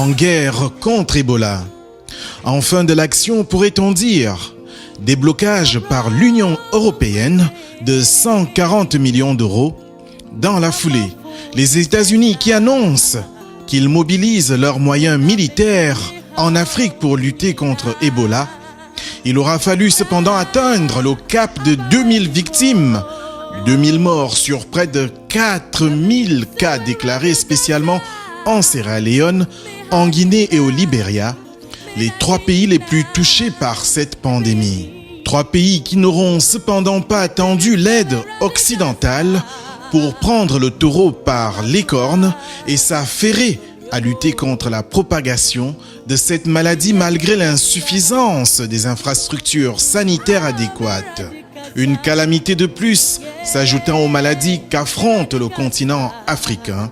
en guerre contre Ebola. En fin de l'action, pourrait-on dire, déblocage par l'Union européenne de 140 millions d'euros. Dans la foulée, les États-Unis qui annoncent qu'ils mobilisent leurs moyens militaires en Afrique pour lutter contre Ebola. Il aura fallu cependant atteindre le cap de 2000 victimes, 2000 morts sur près de 4000 cas déclarés spécialement en Sierra Leone, en Guinée et au Libéria, les 3 pays les plus touchés par cette pandémie. 3 pays qui n'auront cependant pas attendu l'aide occidentale pour prendre le taureau par les cornes et s'affairer à lutter contre la propagation de cette maladie malgré l'insuffisance des infrastructures sanitaires adéquates. Une calamité de plus s'ajoutant aux maladies qu'affronte le continent africain,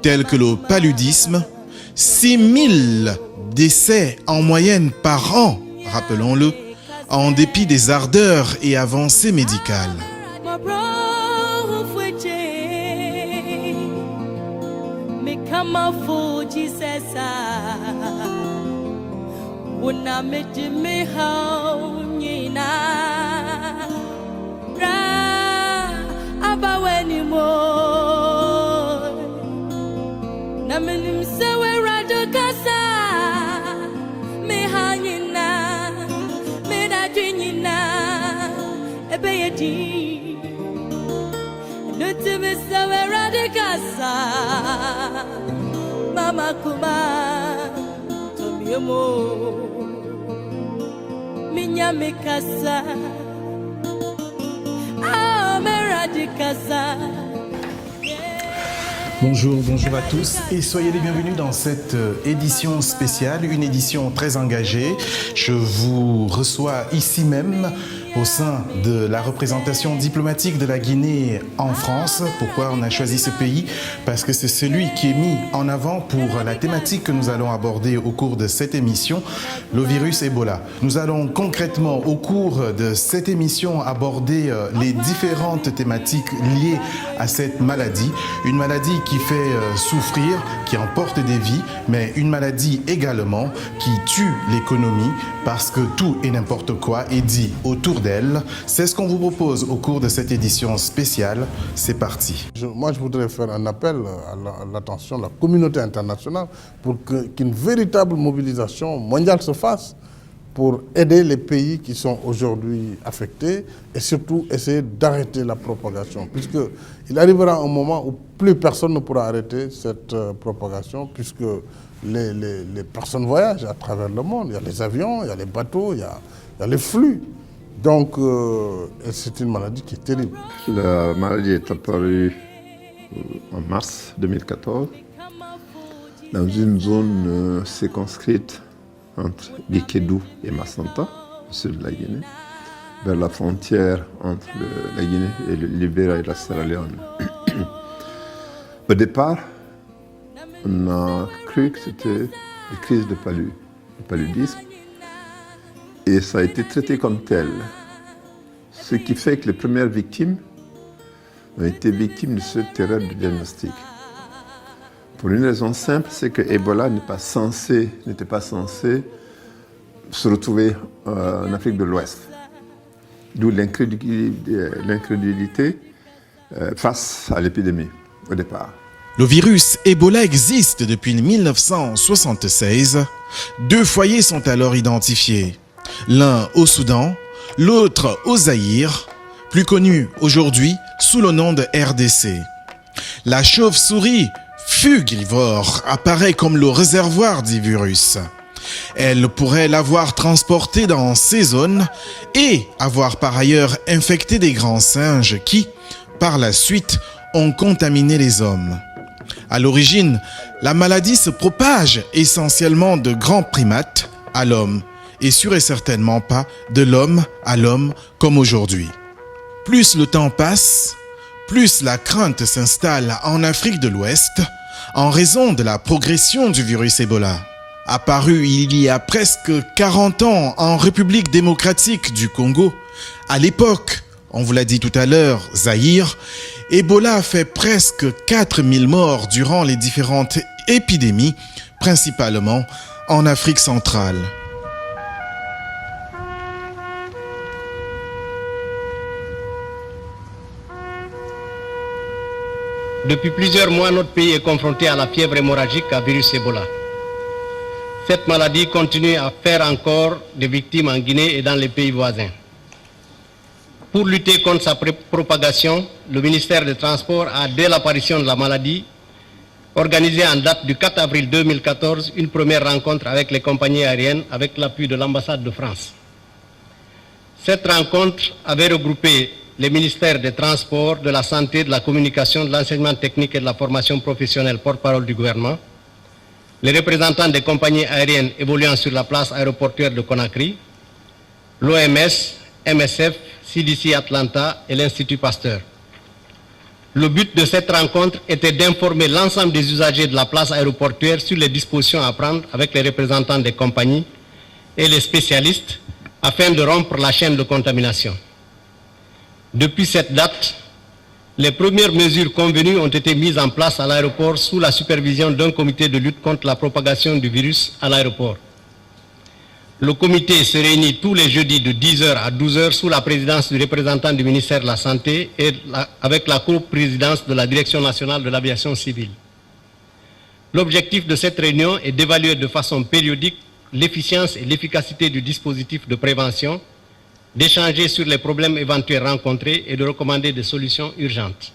telles que le paludisme, 6000 décès en moyenne par an, rappelons-le, en dépit des ardeurs et avancées médicales. Mama kuma tomiomo minya mekasa meradikasa. Bonjour à tous et soyez les bienvenus dans cette édition spéciale, une édition très engagée. Je vous reçois ici même au sein de la représentation diplomatique de la Guinée en France. Pourquoi on a choisi ce pays? Parce que c'est celui qui est mis en avant pour la thématique que nous allons aborder au cours de cette émission, le virus Ebola. Nous allons concrètement au cours de cette émission aborder les différentes thématiques liées à cette maladie. Une maladie qui fait souffrir, qui emporte des vies, mais une maladie également qui tue l'économie parce que tout et n'importe quoi est dit autour d'elle. C'est ce qu'on vous propose au cours de cette édition spéciale. C'est parti. Moi, je voudrais faire un appel à l'attention de la communauté internationale pour qu'une véritable mobilisation mondiale se fasse pour aider les pays qui sont aujourd'hui affectés et surtout essayer d'arrêter la propagation. Puisqu'il arrivera un moment où plus personne ne pourra arrêter cette propagation puisque les personnes voyagent à travers le monde. Il y a les avions, il y a les bateaux, il y a les flux. Donc, c'est une maladie qui est terrible. La maladie est apparue en mars 2014 dans une zone circonscrite entre Guékédou et Massanta, au sud de la Guinée, vers la frontière entre la Guinée et le Libéria et la Sierra Leone. Au départ, on a cru que c'était une crise de paludisme et ça a été traité comme tel. Ce qui fait que les premières victimes ont été victimes de ce terrible diagnostic. Pour une raison simple, c'est que Ebola n'était pas censé se retrouver en Afrique de l'Ouest. D'où l'incrédulité face à l'épidémie au départ. Le virus Ebola existe depuis 1976. 2 foyers sont alors identifiés. L'un au Soudan, l'autre au Zaïre, plus connu aujourd'hui sous le nom de RDC. La chauve-souris fugivore apparaît comme le réservoir du virus. Elle pourrait l'avoir transporté dans ces zones et avoir par ailleurs infecté des grands singes qui, par la suite, ont contaminé les hommes. À l'origine, la maladie se propage essentiellement de grands primates à l'homme et sûr et certainement pas de l'homme à l'homme comme aujourd'hui. Plus le temps passe, plus la crainte s'installe en Afrique de l'Ouest en raison de la progression du virus Ebola. Apparu il y a presque 40 ans en République démocratique du Congo, à l'époque, on vous l'a dit tout à l'heure, Zaïre, Ebola a fait presque 4000 morts durant les différentes épidémies principalement en Afrique centrale. Depuis plusieurs mois, notre pays est confronté à la fièvre hémorragique à virus Ebola. Cette maladie continue à faire encore des victimes en Guinée et dans les pays voisins. Pour lutter contre sa propagation, le ministère des Transports a, dès l'apparition de la maladie, organisé en date du 4 avril 2014 une première rencontre avec les compagnies aériennes avec l'appui de l'ambassade de France. Cette rencontre avait regroupé les ministères des Transports, de la Santé, de la Communication, de l'Enseignement technique et de la formation professionnelle, porte-parole du gouvernement, les représentants des compagnies aériennes évoluant sur la place aéroportuaire de Conakry, l'OMS, MSF, CDC Atlanta et l'Institut Pasteur. Le but de cette rencontre était d'informer l'ensemble des usagers de la place aéroportuaire sur les dispositions à prendre avec les représentants des compagnies et les spécialistes afin de rompre la chaîne de contamination. Depuis cette date, les premières mesures convenues ont été mises en place à l'aéroport sous la supervision d'un comité de lutte contre la propagation du virus à l'aéroport. Le comité se réunit tous les jeudis de 10h à 12h sous la présidence du représentant du ministère de la Santé et avec la coprésidence de la Direction nationale de l'aviation civile. L'objectif de cette réunion est d'évaluer de façon périodique l'efficience et l'efficacité du dispositif de prévention, d'échanger sur les problèmes éventuels rencontrés et de recommander des solutions urgentes.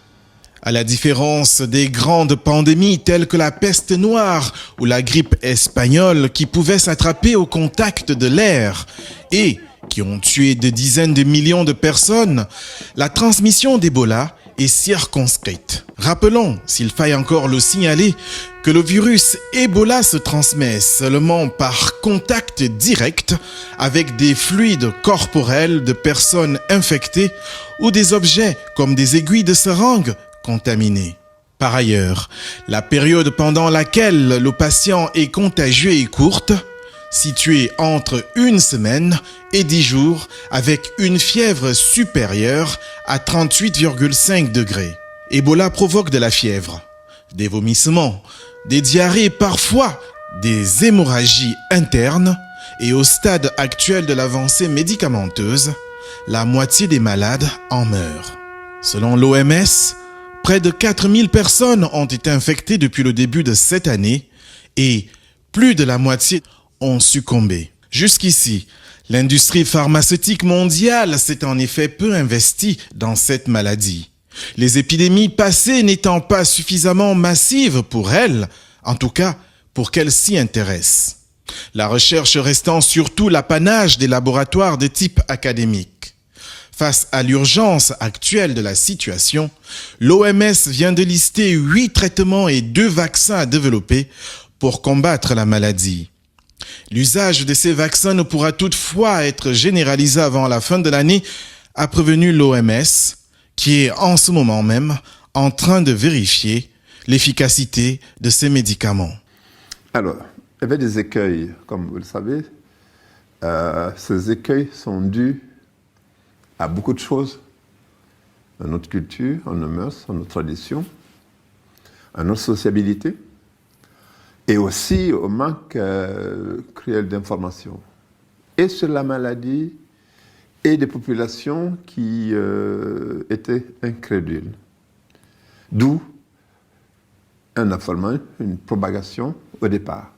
À la différence des grandes pandémies telles que la peste noire ou la grippe espagnole qui pouvaient s'attraper au contact de l'air et qui ont tué des dizaines de millions de personnes, la transmission d'Ebola est circonscrite. Rappelons, s'il faille encore le signaler, que le virus Ebola se transmet seulement par contact direct avec des fluides corporels de personnes infectées ou des objets comme des aiguilles de seringue contaminés. Par ailleurs, la période pendant laquelle le patient est contagieux est courte, située entre 1 semaine et 10 jours avec une fièvre supérieure à 38,5 degrés. Ebola provoque de la fièvre, des vomissements, des diarrhées, parfois des hémorragies internes et au stade actuel de l'avancée médicamenteuse, la moitié des malades en meurent. Selon l'OMS, près de 4000 personnes ont été infectées depuis le début de cette année et plus de la moitié ont succombé. Jusqu'ici, l'industrie pharmaceutique mondiale s'est en effet peu investie dans cette maladie. Les épidémies passées n'étant pas suffisamment massives pour elle, en tout cas pour qu'elle s'y intéresse. La recherche restant surtout l'apanage des laboratoires de type académique. Face à l'urgence actuelle de la situation, l'OMS vient de lister 8 traitements et 2 vaccins à développer pour combattre la maladie. L'usage de ces vaccins ne pourra toutefois être généralisé avant la fin de l'année, a prévenu l'OMS, qui est en ce moment même en train de vérifier l'efficacité de ces médicaments. Alors, il y avait des écueils, comme vous le savez. Ces écueils sont dus à beaucoup de choses, à notre culture, à nos mœurs, à nos traditions, à notre sociabilité, et aussi au manque cruel d'informations, et sur la maladie, et des populations qui étaient incrédules. D'où un affolement, une propagation au départ,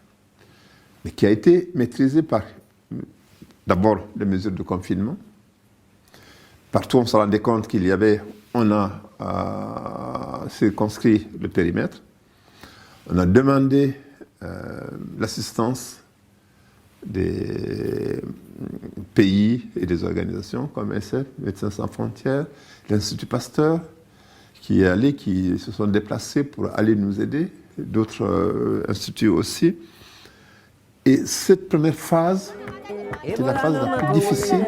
mais qui a été maîtrisée par d'abord les mesures de confinement. Partout on se rendait compte qu'il y avait, on a circonscrit le périmètre, on a demandé l'assistance des pays et des organisations comme SF, Médecins sans frontières, l'Institut Pasteur, qui se sont déplacés pour aller nous aider, d'autres instituts aussi. Et cette première phase était la phase la plus difficile.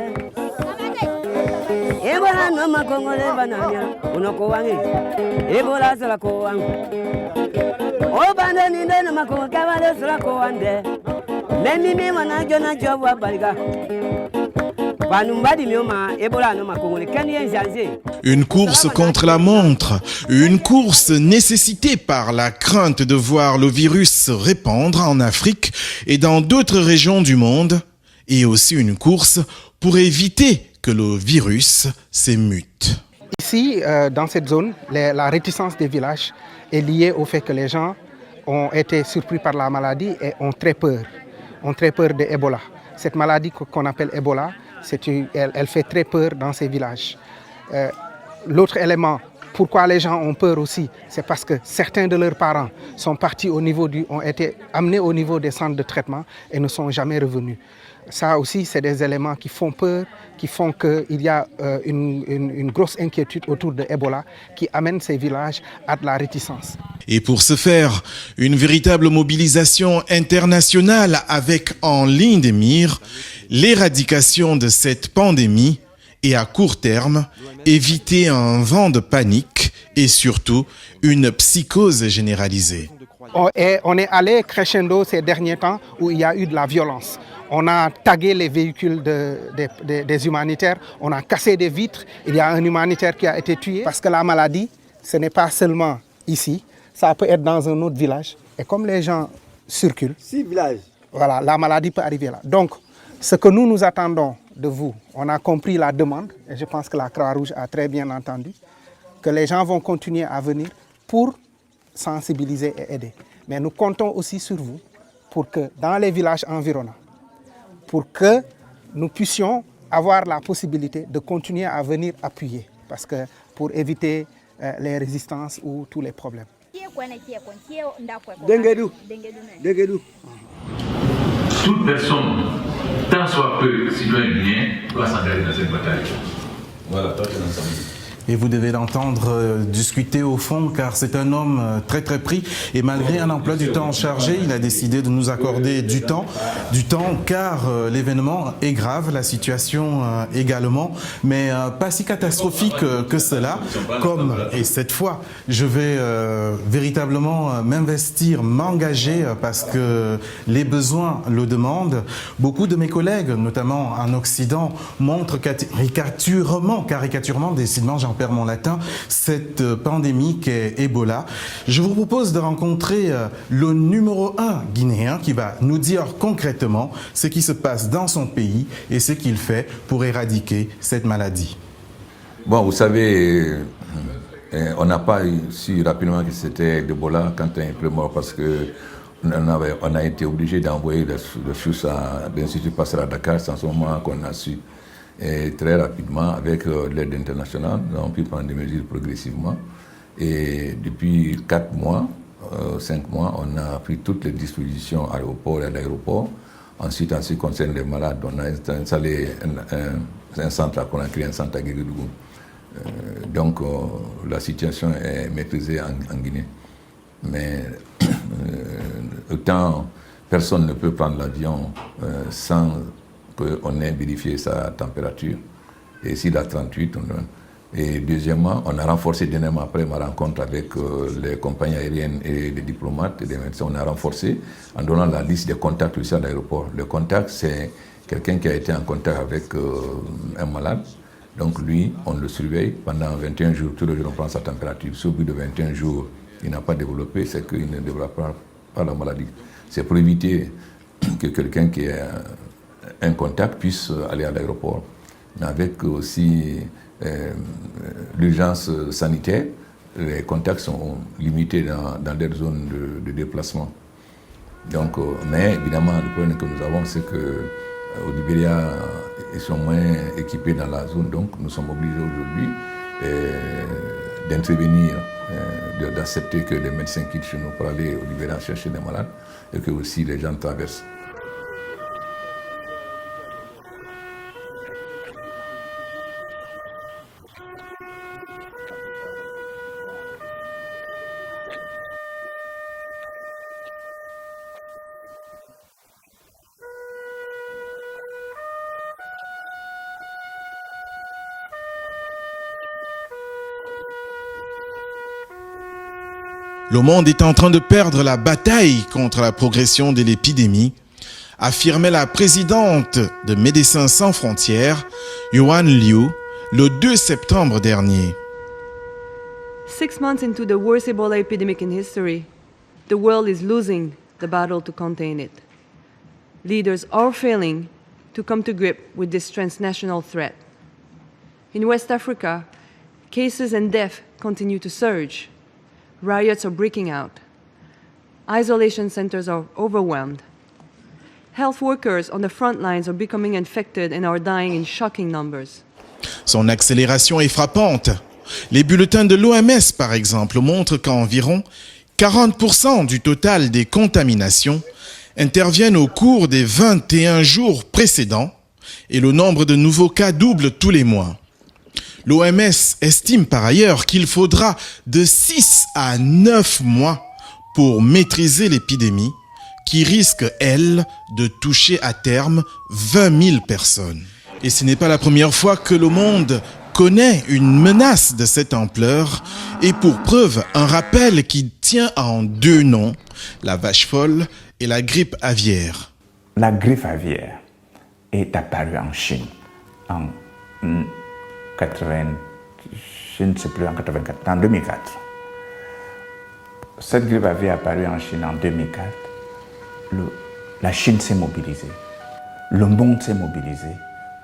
Une course contre la montre, une course nécessitée par la crainte de voir le virus se répandre en Afrique et dans d'autres régions du monde, et aussi une course pour éviter que le virus s'émute. Ici, dans cette zone, la réticence des villages est liée au fait que les gens ont été surpris par la maladie et ont très peur de Ebola. Cette maladie qu'on appelle Ebola, elle fait très peur dans ces villages. L'autre élément, pourquoi les gens ont peur aussi, c'est parce que certains de leurs parents sont partis ont été amenés au niveau des centres de traitement et ne sont jamais revenus. Ça aussi, c'est des éléments qui font peur, qui font qu'il y a une grosse inquiétude autour de Ebola qui amène ces villages à de la réticence. Et pour ce faire, une véritable mobilisation internationale avec en ligne de mire l'éradication de cette pandémie et à court terme, éviter un vent de panique et surtout une psychose généralisée. On est allé crescendo ces derniers temps où il y a eu de la violence. On a tagué les véhicules des humanitaires, on a cassé des vitres. Il y a un humanitaire qui a été tué. Parce que la maladie, ce n'est pas seulement ici, ça peut être dans un autre village. Et comme les gens circulent, 6 villages. Voilà, la maladie peut arriver là. Donc, ce que nous attendons de vous, on a compris la demande, et je pense que la Croix-Rouge a très bien entendu, que les gens vont continuer à venir pour sensibiliser et aider. Mais nous comptons aussi sur vous pour que dans les villages environnants, pour que nous puissions avoir la possibilité de continuer à venir appuyer, parce que pour éviter les résistances ou tous les problèmes. Toute personne, tant soit peu, citoyen bien, doit s'engager dans cette bataille. Voilà, toi tu es ensemble. Et vous devez l'entendre discuter au fond car c'est un homme très pris et malgré un emploi du temps chargé, il a décidé de nous accorder du temps car l'événement est grave, la situation également, mais pas si catastrophique que cela. Et cette fois, je vais véritablement m'investir, m'engager parce que les besoins le demandent. Beaucoup de mes collègues, notamment en Occident, montrent caricaturement, décidément j'en perds mon latin, cette pandémie qu'est Ebola. Je vous propose de rencontrer le numéro 1 guinéen qui va nous dire concrètement ce qui se passe dans son pays et ce qu'il fait pour éradiquer cette maladie. Bon, vous savez, on n'a pas su rapidement que c'était Ebola quand il est mort parce que on a été obligé d'envoyer le sources à l'Institut Pasteur à Dakar, c'est en ce moment qu'on a su. Et très rapidement, avec l'aide internationale, nous avons pu prendre des mesures progressivement. Et depuis 4 mois, 5 mois, on a pris toutes les dispositions à l'aéroport et à l'aéroport. Ensuite, en ce qui concerne les malades, on a installé un centre qu'on a créé, un centre à Guéguédougou. Donc, la situation est maîtrisée en Guinée. Mais autant personne ne peut prendre l'avion sans qu'on ait vérifié sa température. Et s'il a 38, et deuxièmement, on a renforcé dernièrement après ma rencontre avec les compagnies aériennes et les diplomates et les médecins, on a renforcé en donnant la liste des contacts aussi à l'aéroport. Le contact, c'est quelqu'un qui a été en contact avec un malade. Donc lui, on le surveille pendant 21 jours. Tous les jours, on prend sa température. Si au bout de 21 jours, il n'a pas développé, c'est qu'il ne développera pas la maladie. C'est pour éviter que quelqu'un qui est un contact puisse aller à l'aéroport. Mais avec aussi l'urgence sanitaire, les contacts sont limités dans les zones de déplacement. Donc, mais évidemment, le problème que nous avons, c'est qu'au Libéria, ils sont moins équipés dans la zone. Donc, nous sommes obligés aujourd'hui d'intervenir, d'accepter que les médecins quittent chez nous pour aller au Libéria chercher des malades et que aussi les gens traversent. Le monde est en train de perdre la bataille contre la progression de l'épidémie affirmait la présidente de Médecins sans frontières, Yuan Liu, le 2 septembre dernier. 6 months into the worst Ebola epidemic in history, the world is losing the battle to contain it. Leaders are failing to come to grip with this transnational threat. In West Africa, cases and deaths continue to surge. Riots are breaking out. Isolation centers are overwhelmed. Health workers on the front lines are becoming infected and are dying in shocking numbers. Son accélération est frappante. Les bulletins de l'OMS, par exemple, montrent qu'environ 40% du total des contaminations interviennent au cours des 21 jours précédents et le nombre de nouveaux cas double tous les mois. L'OMS estime par ailleurs qu'il faudra de 6 à 9 mois pour maîtriser l'épidémie qui risque, elle, de toucher à terme 20 000 personnes. Et ce n'est pas la première fois que le monde connaît une menace de cette ampleur et pour preuve un rappel qui tient en deux noms, la vache folle et la grippe aviaire. La grippe aviaire est apparue en Chine en 2004. Cette grippe aviaire est apparue en Chine en 2004. La Chine s'est mobilisée. Le monde s'est mobilisé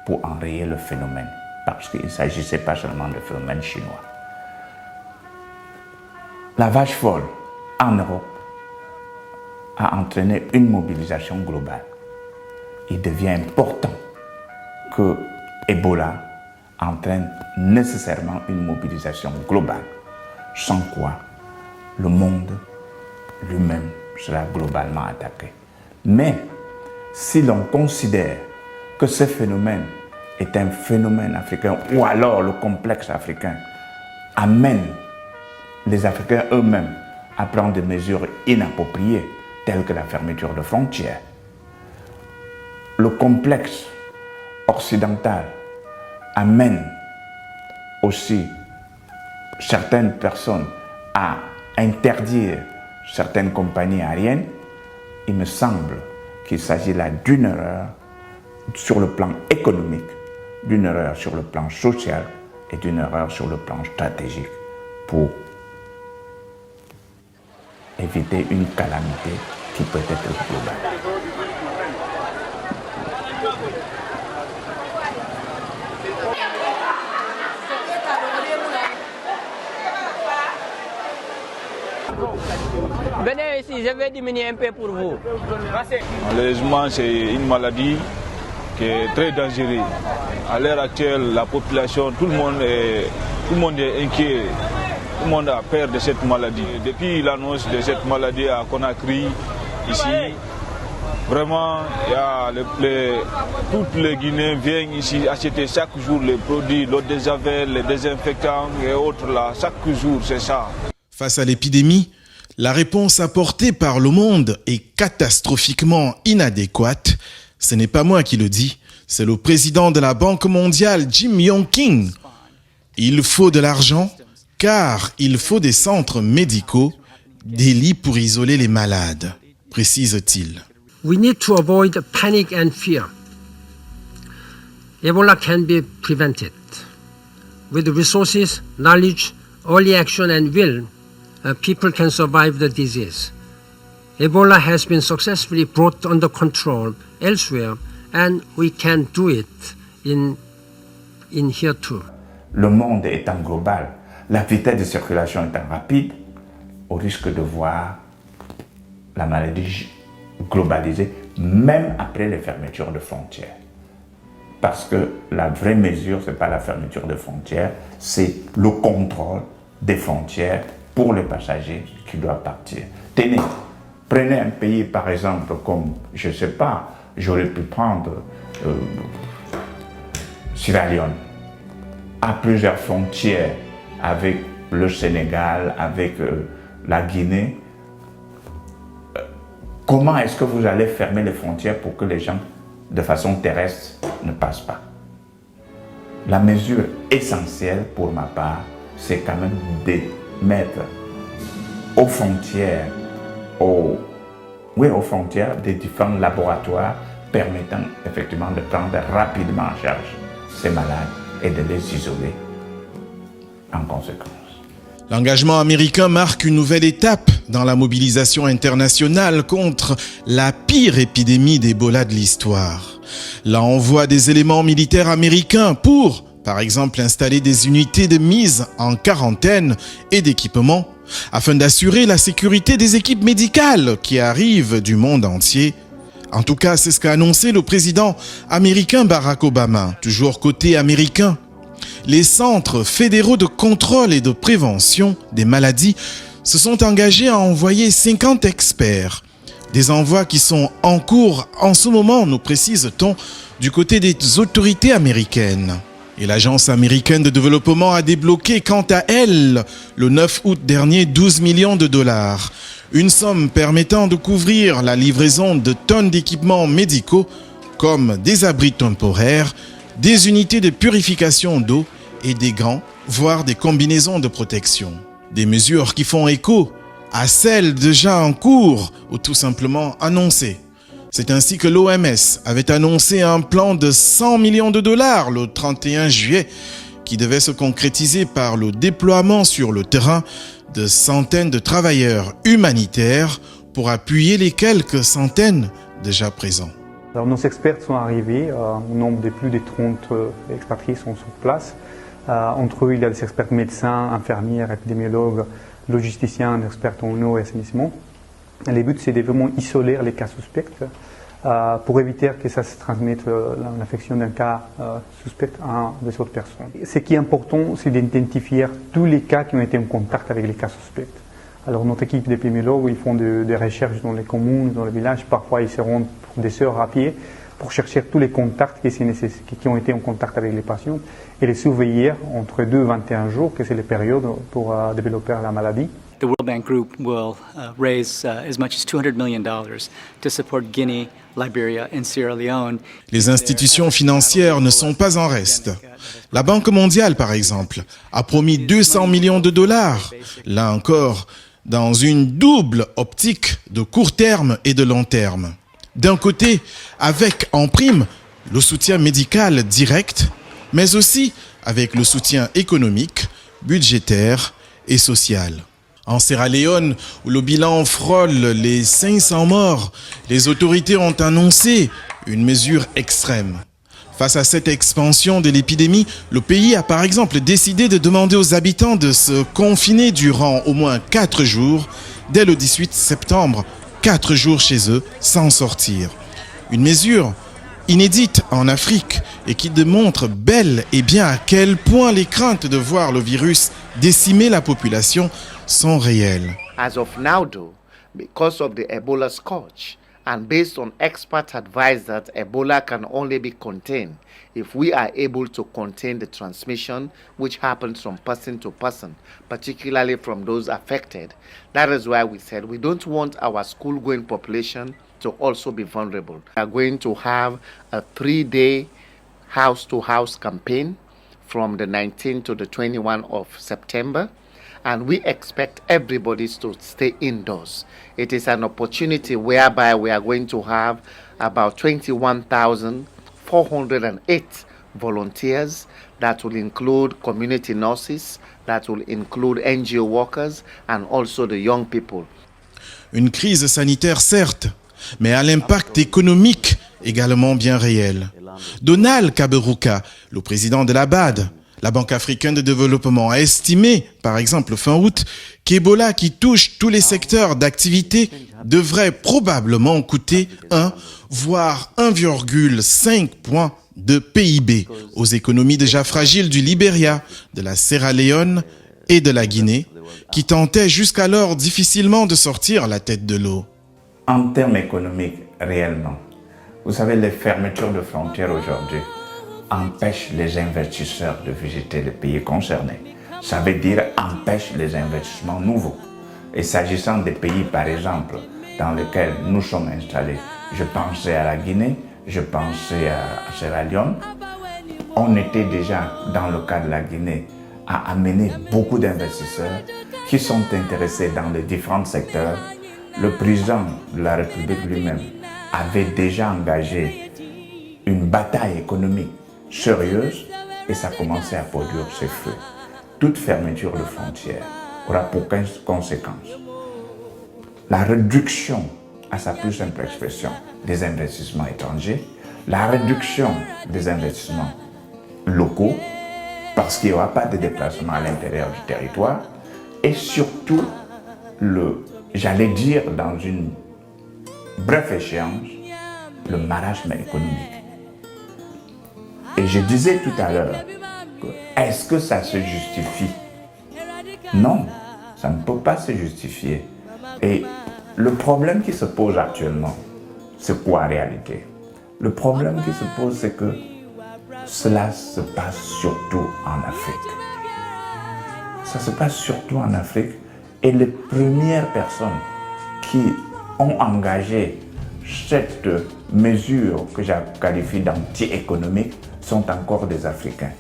pour enrayer le phénomène, parce qu'il ne s'agissait pas seulement de phénomène chinois. La vache folle en Europe a entraîné une mobilisation globale. Il devient important que Ebola entraîne nécessairement une mobilisation globale, sans quoi le monde lui-même sera globalement attaqué. Mais si l'on considère que ce phénomène est un phénomène africain, ou alors le complexe africain amène les Africains eux-mêmes à prendre des mesures inappropriées, telles que la fermeture de frontières, le complexe occidental amène aussi certaines personnes à interdire certaines compagnies aériennes, il me semble qu'il s'agit là d'une erreur sur le plan économique, d'une erreur sur le plan social et d'une erreur sur le plan stratégique pour éviter une calamité qui peut être globale. Venez ici, je vais diminuer un peu pour vous. Malheureusement, c'est une maladie qui est très dangereuse. À l'heure actuelle, la population, tout le monde est inquiet. Tout le monde a peur de cette maladie. Depuis l'annonce de cette maladie à Conakry, ici, vraiment, tous les Guinéens viennent ici acheter chaque jour les produits, l'eau de javel, les désinfectants et autres là. Chaque jour, c'est ça. Face à l'épidémie, la réponse apportée par le monde est catastrophiquement inadéquate. Ce n'est pas moi qui le dis, c'est le président de la Banque mondiale, Jim Yong Kim. Il faut de l'argent, car il faut des centres médicaux, des lits pour isoler les malades, précise-t-il. We need to avoid panic and fear. Ebola can be prevented. With resources, knowledge, early action and will, people can survive the disease. Ebola has been successfully brought under control elsewhere, and we can do it in here too. Le monde étant global, la vitesse de circulation étant rapide, au risque de voir la maladie globalisée, même après les fermetures de frontières. Parce que la vraie mesure, ce n'est pas la fermeture de frontières, c'est le contrôle des frontières pour les passagers qui doivent partir. Tenez, prenez un pays par exemple comme, je ne sais pas, j'aurais pu prendre Sierra Leone, à plusieurs frontières avec le Sénégal, avec la Guinée. Comment est-ce que vous allez fermer les frontières pour que les gens, de façon terrestre, ne passent pas? La mesure essentielle pour ma part, c'est quand même de mettre aux frontières, aux Oui, aux frontières, des différents laboratoires permettant effectivement de prendre rapidement en charge ces malades et de les isoler en conséquence. L'engagement américain marque une nouvelle étape dans la mobilisation internationale contre la pire épidémie d'Ebola de l'histoire. L'envoi des éléments militaires américains pour, par exemple, installer des unités de mise en quarantaine et d'équipement afin d'assurer la sécurité des équipes médicales qui arrivent du monde entier. En tout cas, c'est ce qu'a annoncé le président américain Barack Obama, toujours côté américain. Les centres fédéraux de contrôle et de prévention des maladies se sont engagés à envoyer 50 experts. Des envois qui sont en cours en ce moment, nous précise-t-on, du côté des autorités américaines. Et l'Agence américaine de développement a débloqué quant à elle, le 9 août dernier, 12 millions de dollars. Une somme permettant de couvrir la livraison de tonnes d'équipements médicaux comme des abris temporaires, des unités de purification d'eau et des gants, voire des combinaisons de protection. Des mesures qui font écho à celles déjà en cours ou tout simplement annoncées. C'est ainsi que l'OMS avait annoncé un plan de 100 millions de dollars le 31 juillet qui devait se concrétiser par le déploiement sur le terrain de centaines de travailleurs humanitaires pour appuyer les quelques centaines déjà présents. Alors, nos experts sont arrivés, au nombre de plus de 30 expatriés sont sur place. Entre eux, il y a des experts médecins, infirmières, épidémiologues, logisticiens, experts en eau et assainissement. Et le but, c'est de vraiment isoler les cas suspects pour éviter que ça se transmette l'infection d'un cas suspect à des autres personnes. Ce qui est important, c'est d'identifier tous les cas qui ont été en contact avec les cas suspects. Alors notre équipe d'épidémiologues, ils font des recherches dans les communes, dans les villages. Parfois, ils se rendent pour des heures à pied pour chercher tous les contacts qui ont été en contact avec les patients et les surveiller entre 2 et 21 jours, que c'est la période pour développer la maladie. The World Bank Group will raise as much as $200 million to support Guinea, Liberia and Sierra Leone. Les institutions financières ne sont pas en reste. La Banque mondiale, par exemple, a promis 200 millions de dollars, là encore, dans une double optique de court terme et de long terme. D'un côté, avec en prime le soutien médical direct, mais aussi avec le soutien économique, budgétaire et social. En Sierra Leone, où le bilan frôle les 500 morts, les autorités ont annoncé une mesure extrême. Face à cette expansion de l'épidémie, le pays a par exemple décidé de demander aux habitants de se confiner durant au moins 4 jours, dès le 18 septembre, 4 jours chez eux, sans sortir. Une mesure inédite en Afrique et qui démontre bel et bien à quel point les craintes de voir le virus décimer la population sont réelles. As of now, though, because of the Ebola scourge, and based on expert advice that Ebola can only be contained if we are able to contain the transmission which happens from person to person, particularly from those affected. That is why we said we don't want our school-going population to also be vulnerable. We are going to have a 3-day house-to-house campaign from the 19th to the 21st of September. And we expect everybody to stay indoors. It is an opportunity whereby we are going to have about 21,408 volunteers that will include community nurses, that will include NGO workers, and also the young people. Une crise sanitaire, certes, mais à l'impact économique également bien réel. Donald Kaberuka, le président de la BAD, la Banque africaine de développement, a estimé, par exemple fin août, qu'Ebola qui touche tous les secteurs d'activité devrait probablement coûter 1, voire 1,5 points de PIB aux économies déjà fragiles du Libéria, de la Sierra Leone et de la Guinée, qui tentaient jusqu'alors difficilement de sortir la tête de l'eau. En termes économiques, réellement, vous savez, les fermetures de frontières aujourd'hui empêche les investisseurs de visiter les pays concernés. Ça veut dire empêche les investissements nouveaux. Et s'agissant des pays, par exemple, dans lesquels nous sommes installés, je pensais à la Guinée, je pensais à Sierra Leone. On était déjà, dans le cas de la Guinée, à amener beaucoup d'investisseurs qui sont intéressés dans les différents secteurs le président de la République lui-même avait déjà engagé une bataille économique sérieuse et ça commençait à produire ses fruits. Toute fermeture de frontières aura pour conséquence la réduction, à sa plus simple expression, des investissements étrangers, la réduction des investissements locaux, parce qu'il n'y aura pas de déplacement à l'intérieur du territoire, et surtout, j'allais dire dans une brève échéance, le marasme économique. Et je disais tout à l'heure, est-ce que ça se justifie? Non, ça ne peut pas se justifier. Et le problème qui se pose actuellement, c'est quoi en réalité? Le problème qui se pose, c'est que cela se passe surtout en Afrique. Ça se passe surtout en Afrique et les premières personnes qui ont engagé cette mesure que je qualifie d'anti-économique sont encore des Africains.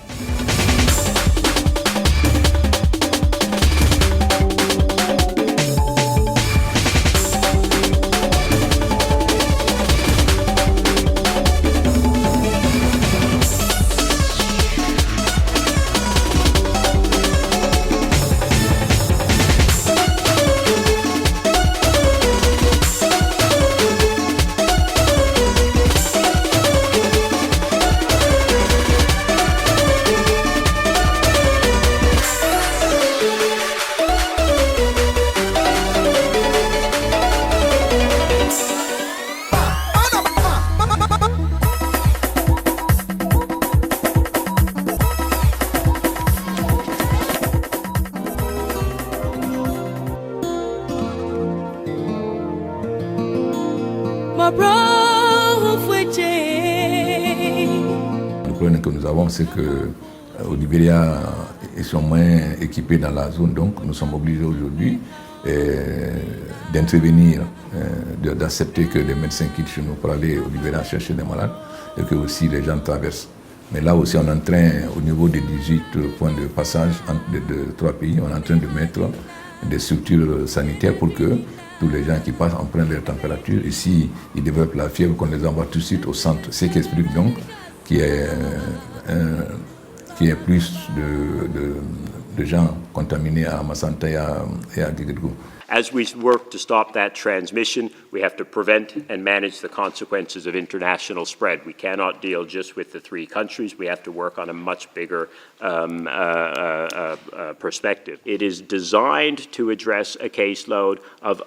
Le problème que nous avons, c'est que au Libéria, ils sont moins équipés dans la zone, donc nous sommes obligés aujourd'hui d'intervenir, d'accepter que les médecins quittent chez nous pour aller au Libéria chercher des malades et que aussi les gens traversent. Mais là aussi, on est en train, au niveau des 18 points de passage de 3 pays, on est en train de mettre des structures sanitaires pour que tous les gens qui passent en prennent leur température. Et s'ils développent la fièvre, qu'on les envoie tout de suite au centre. Ce qui explique donc qu'il y ait plus de gens contaminés à Massanta et à Guéguédou. As we work to stop that transmission, we have to prevent and manage the consequences of international spread. We cannot deal just with the 3 countries. We have to work on a much bigger perspective. It is designed to address a caseload of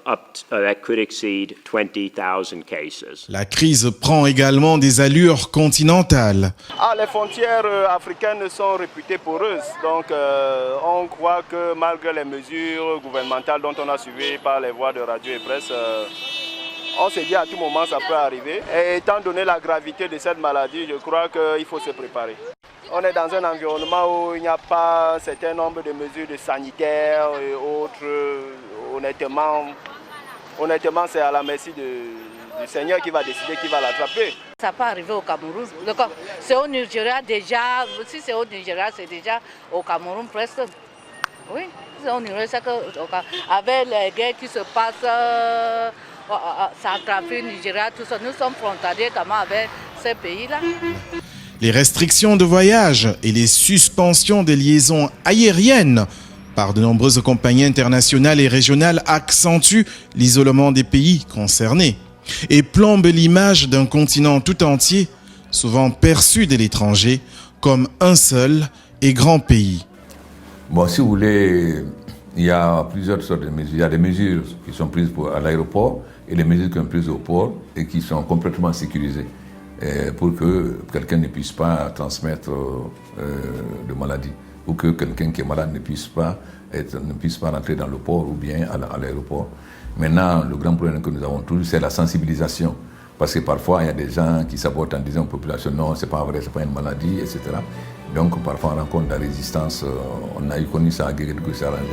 that could exceed 20,000 cases. La crise prend également des allures continentales. Les frontières africaines sont réputées poreuses. Donc on croit que malgré les mesures gouvernementales dont on a suivi par les voies de radio et presse, on s'est dit à tout moment ça peut arriver. Et étant donné la gravité de cette maladie, je crois qu'il faut se préparer. On est dans un environnement où il n'y a pas un certain nombre de mesures de sanitaires et autres. Honnêtement, c'est à la merci du Seigneur qui va décider qui va l'attraper. Ça peut arriver au Cameroun. C'est au Nigeria déjà. Si c'est au Nigeria, c'est déjà au Cameroun presque. Oui. Avec les guerres qui se passent, Centrafrique, Nigeria, tout ça, nous sommes frontaliers avec ces pays-là. Les restrictions de voyage et les suspensions des liaisons aériennes par de nombreuses compagnies internationales et régionales accentuent l'isolement des pays concernés et plombent l'image d'un continent tout entier, souvent perçu de l'étranger comme un seul et grand pays. Bon, si vous voulez, il y a plusieurs sortes de mesures. Il y a des mesures qui sont prises à l'aéroport et des mesures qui sont prises au port et qui sont complètement sécurisées pour que quelqu'un ne puisse pas transmettre de maladie ou que quelqu'un qui est malade ne puisse pas rentrer dans le port ou bien à l'aéroport. Maintenant, le grand problème que nous avons toujours, c'est la sensibilisation. Parce que parfois, il y a des gens qui sabotent en disant aux populations non, c'est pas vrai, c'est pas une maladie, etc. Donc parfois on rencontre de la résistance, on a eu connu ça à Guéguédou,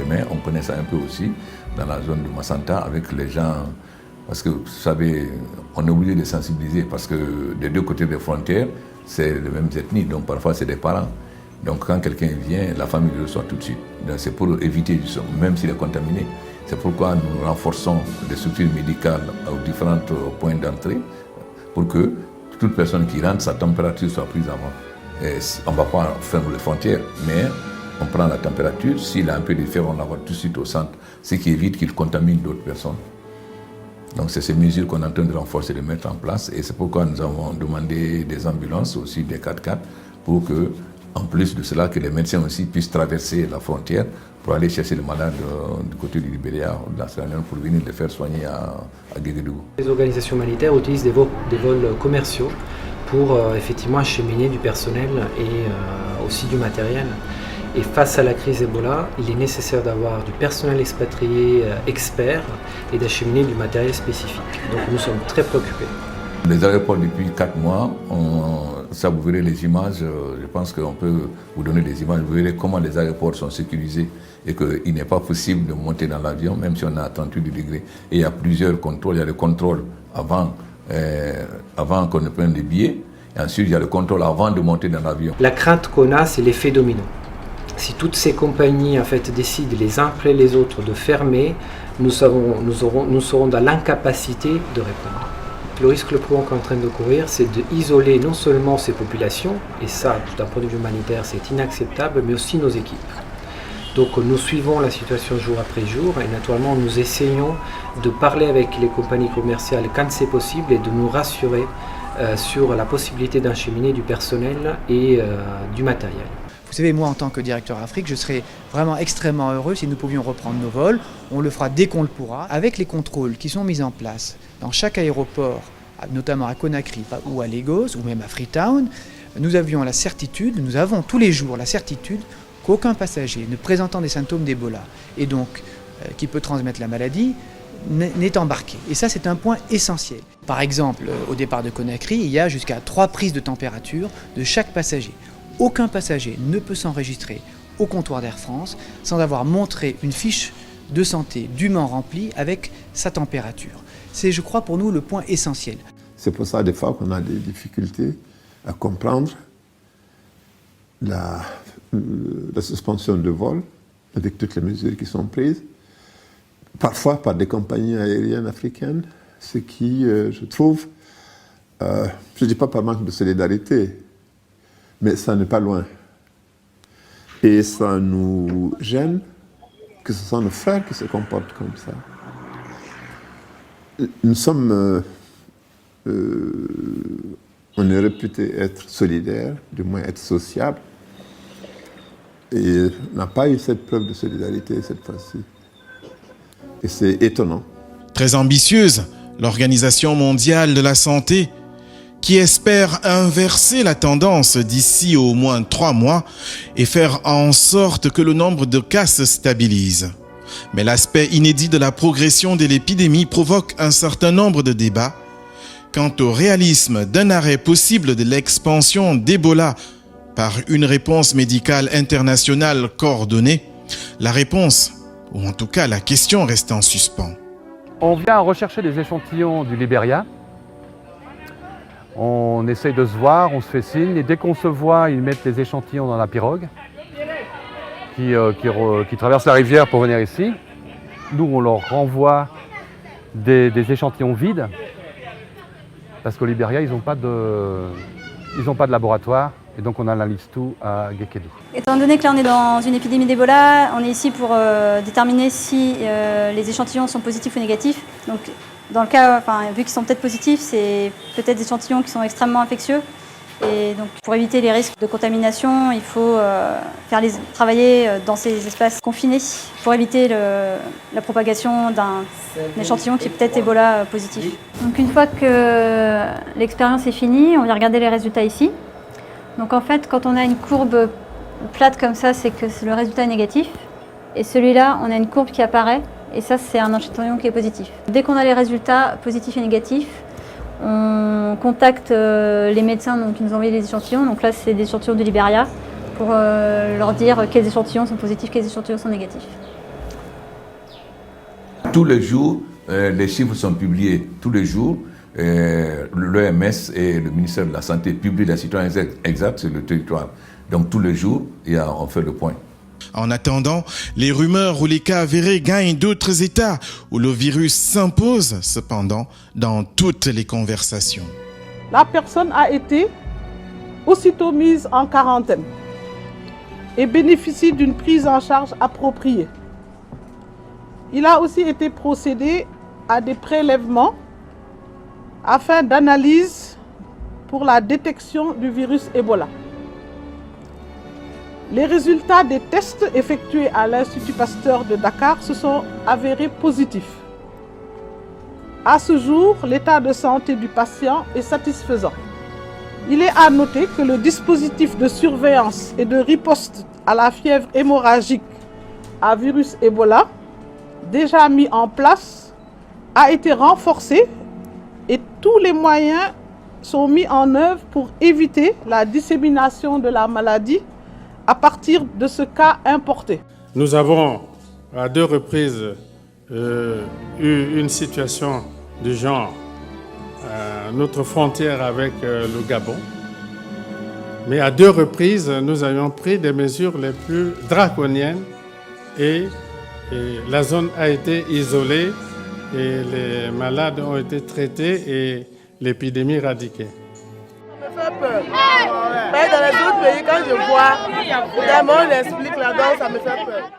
mais on connaît ça un peu aussi dans la zone de Massanta avec les gens, parce que vous savez, on est obligé de sensibiliser parce que des deux côtés des frontières, c'est les mêmes ethnies, donc parfois c'est des parents. Donc quand quelqu'un vient, la famille le reçoit tout de suite. Donc c'est pour éviter, même s'il est contaminé, C'est pourquoi nous renforçons les structures médicales aux différents points d'entrée pour que toute personne qui rentre, sa température soit prise avant. Et on ne va pas fermer les frontières, mais on prend la température. S'il a un peu de fièvre, on la voit tout de suite au centre, ce qui évite qu'il contamine d'autres personnes. Donc c'est ces mesures qu'on est en train de renforcer, de mettre en place. Et c'est pourquoi nous avons demandé des ambulances, aussi des 4x4, pour que, en plus de cela, que les médecins aussi puissent traverser la frontière pour aller chercher les malades du côté du Libéria ou de la Sierra Leone pour venir les faire soigner à Guéguédougou. Les organisations humanitaires utilisent des vols commerciaux pour effectivement acheminer du personnel et aussi du matériel. Et face à la crise Ebola, il est nécessaire d'avoir du personnel expatrié expert et d'acheminer du matériel spécifique. Donc nous sommes très préoccupés. Les aéroports depuis 4 mois, ça vous verrez les images, je pense qu'on peut vous donner des images, vous verrez comment les aéroports sont sécurisés et qu'il n'est pas possible de monter dans l'avion, même si on est à 38 degrés. Et il y a plusieurs contrôles, il y a le contrôle avant qu'on ne prenne les billets, et ensuite il y a le contrôle avant de monter dans l'avion. La crainte qu'on a, c'est l'effet domino. Si toutes ces compagnies en fait, décident les uns après les autres de fermer, nous serons dans l'incapacité de répondre. Le risque le plus grand qu'on est en train de courir, c'est d'isoler non seulement ces populations, et ça, d'un point de vue humanitaire, c'est inacceptable, mais aussi nos équipes. Donc nous suivons la situation jour après jour, et naturellement nous essayons de parler avec les compagnies commerciales quand c'est possible et de nous rassurer sur la possibilité d'acheminer du personnel et du matériel. Vous savez, moi en tant que directeur Afrique, je serais vraiment extrêmement heureux si nous pouvions reprendre nos vols. On le fera dès qu'on le pourra. Avec les contrôles qui sont mis en place dans chaque aéroport, notamment à Conakry ou à Lagos ou même à Freetown, nous avons tous les jours la certitude qu'aucun passager ne présentant des symptômes d'Ebola et donc qui peut transmettre la maladie n'est embarqué. Et ça, c'est un point essentiel. Par exemple, au départ de Conakry, il y a jusqu'à 3 prises de température de chaque passager. Aucun passager ne peut s'enregistrer au comptoir d'Air France sans avoir montré une fiche de santé dûment remplie avec sa température. C'est, je crois, pour nous le point essentiel. C'est pour ça, des fois, qu'on a des difficultés à comprendre la suspension de vol avec toutes les mesures qui sont prises, parfois par des compagnies aériennes africaines, ce qui, je trouve, je ne dis pas par manque de solidarité, mais ça n'est pas loin. Et ça nous gêne que ce sont nos frères qui se comportent comme ça. Nous sommes... on est réputé être solidaire, du moins être sociable. Et on n'a pas eu cette preuve de solidarité cette fois-ci. Et c'est étonnant. Très ambitieuse, l'Organisation mondiale de la santé, qui espère inverser la tendance d'ici au moins 3 mois et faire en sorte que le nombre de cas se stabilise. Mais l'aspect inédit de la progression de l'épidémie provoque un certain nombre de débats. Quant au réalisme d'un arrêt possible de l'expansion d'Ebola par une réponse médicale internationale coordonnée, la réponse, ou en tout cas la question, reste en suspens. On vient rechercher des échantillons du Libéria. On essaye de se voir, on se fait signe, et dès qu'on se voit, ils mettent les échantillons dans la pirogue qui traverse la rivière pour venir ici. Nous, on leur renvoie des échantillons vides, parce qu'au Libéria, ils n'ont pas de laboratoire, et donc on analyse tout à Guéguédougou. Étant donné que là on est dans une épidémie d'Ebola, on est ici pour déterminer si les échantillons sont positifs ou négatifs. Donc, dans le cas, vu qu'ils sont peut-être positifs, c'est peut-être des échantillons qui sont extrêmement infectieux. Et donc, pour éviter les risques de contamination, il faut travailler dans ces espaces confinés pour éviter la propagation d'un échantillon qui est peut-être Ebola positif. Donc, une fois que l'expérience est finie, on vient regarder les résultats ici. Donc, en fait, quand on a une courbe plate comme ça, c'est que le résultat est négatif. Et celui-là, on a une courbe qui apparaît. Et ça, c'est un échantillon qui est positif. Dès qu'on a les résultats positifs et négatifs, on contacte les médecins qui nous ont envoyé les échantillons. Donc là, c'est des échantillons du Libéria pour leur dire quels échantillons sont positifs, quels échantillons sont négatifs. Tous les jours, les chiffres sont publiés. Tous les jours, l'OMS et le ministère de la Santé publient la situation exacte sur le territoire. Donc tous les jours, on fait le point. En attendant, les rumeurs ou les cas avérés gagnent d'autres États où le virus s'impose cependant dans toutes les conversations. La personne a été aussitôt mise en quarantaine et bénéficie d'une prise en charge appropriée. Il a aussi été procédé à des prélèvements afin d'analyse pour la détection du virus Ebola. Les résultats des tests effectués à l'Institut Pasteur de Dakar se sont avérés positifs. À ce jour, l'état de santé du patient est satisfaisant. Il est à noter que le dispositif de surveillance et de riposte à la fièvre hémorragique à virus Ebola, déjà mis en place, a été renforcé et tous les moyens sont mis en œuvre pour éviter la dissémination de la maladie à partir de ce cas importé. Nous avons à 2 reprises eu une situation du genre à notre frontière avec le Gabon. Mais à 2 reprises, nous avions pris des mesures les plus draconiennes et la zone a été isolée et les malades ont été traités et l'épidémie éradiquée. Ça me fait peur. Mais dans les autres pays, quand je vois, vraiment on explique là-dedans, ça me fait peur.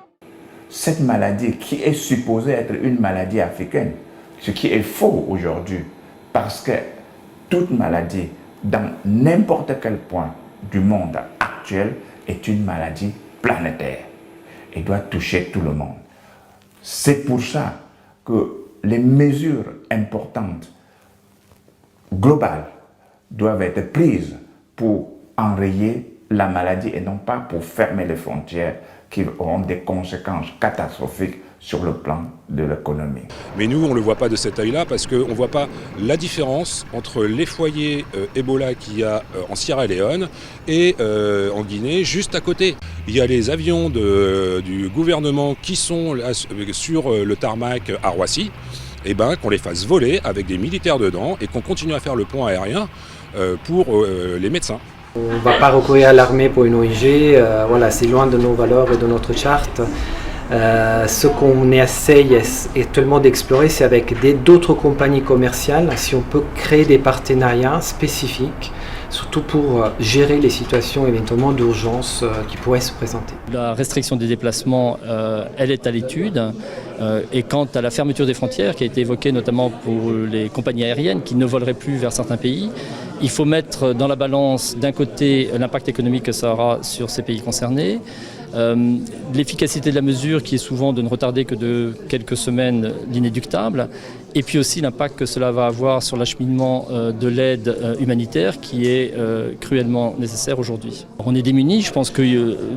Cette maladie qui est supposée être une maladie africaine, ce qui est faux aujourd'hui, parce que toute maladie, dans n'importe quel point du monde actuel, est une maladie planétaire et doit toucher tout le monde. C'est pour ça que les mesures importantes, globales, doivent être prises pour enrayer la maladie et non pas pour fermer les frontières qui auront des conséquences catastrophiques sur le plan de l'économie. Mais nous, on ne le voit pas de cet œil-là parce qu'on ne voit pas la différence entre les foyers Ebola qu'il y a en Sierra Leone et en Guinée, juste à côté. Il y a les avions du gouvernement qui sont là, sur le tarmac à Roissy, et qu'on les fasse voler avec des militaires dedans et qu'on continue à faire le pont aérien pour les médecins. On ne va pas recourir à l'armée pour une ONG, voilà, c'est loin de nos valeurs et de notre charte. Ce qu'on essaye actuellement d'explorer, c'est avec d'autres compagnies commerciales, si on peut créer des partenariats spécifiques, surtout pour gérer les situations éventuellement d'urgence qui pourraient se présenter. La restriction des déplacements, elle est à l'étude. Et quant à la fermeture des frontières, qui a été évoquée notamment pour les compagnies aériennes qui ne voleraient plus vers certains pays, il faut mettre dans la balance d'un côté l'impact économique que ça aura sur ces pays concernés, l'efficacité de la mesure qui est souvent de ne retarder que de quelques semaines l'inéductable, et puis aussi l'impact que cela va avoir sur l'acheminement de l'aide humanitaire qui est cruellement nécessaire aujourd'hui. On est démunis, je pense que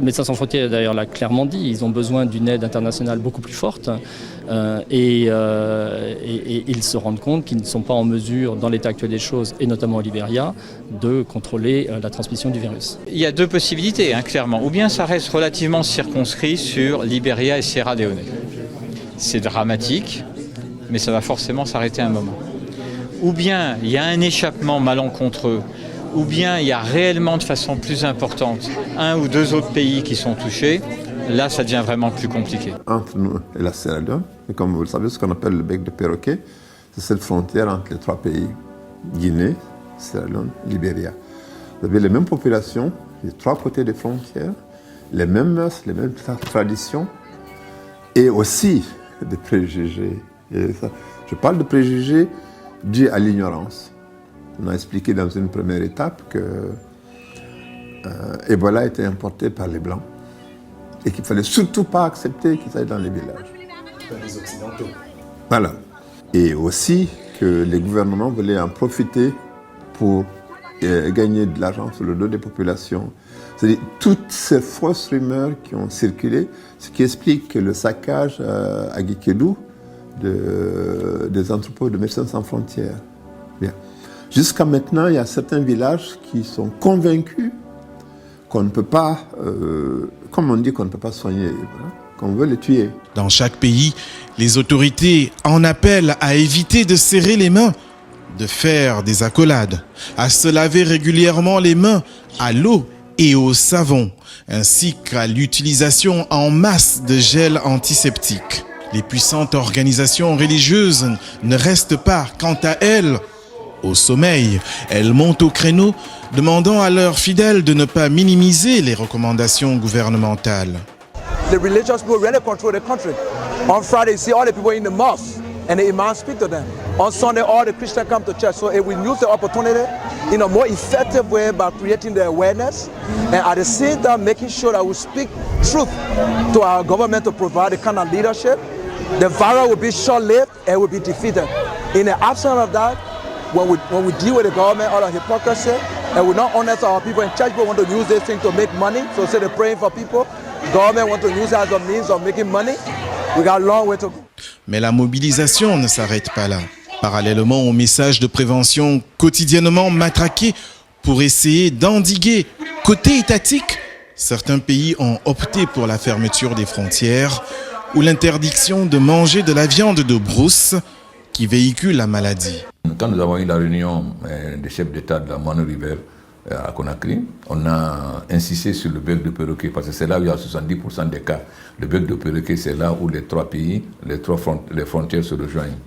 Médecins sans frontières d'ailleurs l'a clairement dit, ils ont besoin d'une aide internationale beaucoup plus forte et ils se rendent compte qu'ils ne sont pas en mesure, dans l'état actuel des choses, et notamment au Libéria, de contrôler la transmission du virus. Il y a 2 possibilités, clairement. Ou bien ça reste relativement circonscrit sur Libéria et Sierra Leone. C'est dramatique, mais ça va forcément s'arrêter un moment. Ou bien il y a un échappement malencontreux, ou bien il y a réellement de façon plus importante 1 ou 2 autres pays qui sont touchés, là ça devient vraiment plus compliqué. Entre nous et la Sierra Leone, et comme vous le savez, ce qu'on appelle le bec de perroquet, c'est cette frontière entre les 3 pays, Guinée, Sierra Leone, Libéria. Vous avez les mêmes populations, les 3 côtés des frontières, les mêmes mœurs, les mêmes traditions, et aussi des préjugés. Et ça, je parle de préjugés dus à l'ignorance. On a expliqué dans une première étape que Ebola était importé par les Blancs et qu'il ne fallait surtout pas accepter qu'ils aillent dans les villages. Les Occidentaux. Voilà. Et aussi que les gouvernements voulaient en profiter pour gagner de l'argent sur le dos des populations. C'est-à-dire toutes ces fausses rumeurs qui ont circulé, ce qui explique le saccage à Guikédou des entrepôts de Médecins sans frontières. Bien. Jusqu'à maintenant, il y a certains villages qui sont convaincus qu'on ne peut pas, comme on dit, qu'on ne peut pas soigner, voilà, qu'on veut les tuer. Dans chaque pays, les autorités en appellent à éviter de serrer les mains, de faire des accolades, à se laver régulièrement les mains à l'eau et au savon, ainsi qu'à l'utilisation en masse de gel antiseptique. Les puissantes organisations religieuses ne restent pas, quant à elles, au sommeil. Elles montent au créneau, demandant à leurs fidèles de ne pas minimiser les recommandations gouvernementales. The religious people really control the country. On Friday, you see all the people in the mosque and the imam speak to them. On Sunday, all the Christians come to church. So if we use the opportunity in a more effective way by creating the awareness and at the same time making sure that we speak truth to our government to provide the kind of leadership, the virus will be short-lived and will be defeated. In the absence of that, when we deal with the government, all the hypocrisy, and we're not honest to our people, and church people want to use this thing to make money, so say they're praying for people, government want to use it as a means of making money, we got a long way to go. Mais la mobilisation ne s'arrête pas là. Parallèlement aux messages de prévention quotidiennement matraqués pour essayer d'endiguer, côté étatique, certains pays ont opté pour la fermeture des frontières ou l'interdiction de manger de la viande de brousse qui véhicule la maladie. Quand nous avons eu la réunion des chefs d'État de la Mano River à Conakry, on a insisté sur le bec de perroquet parce que c'est là où il y a 70% des cas. Le bec de perroquet, c'est là où les trois pays, les frontières se rejoignent.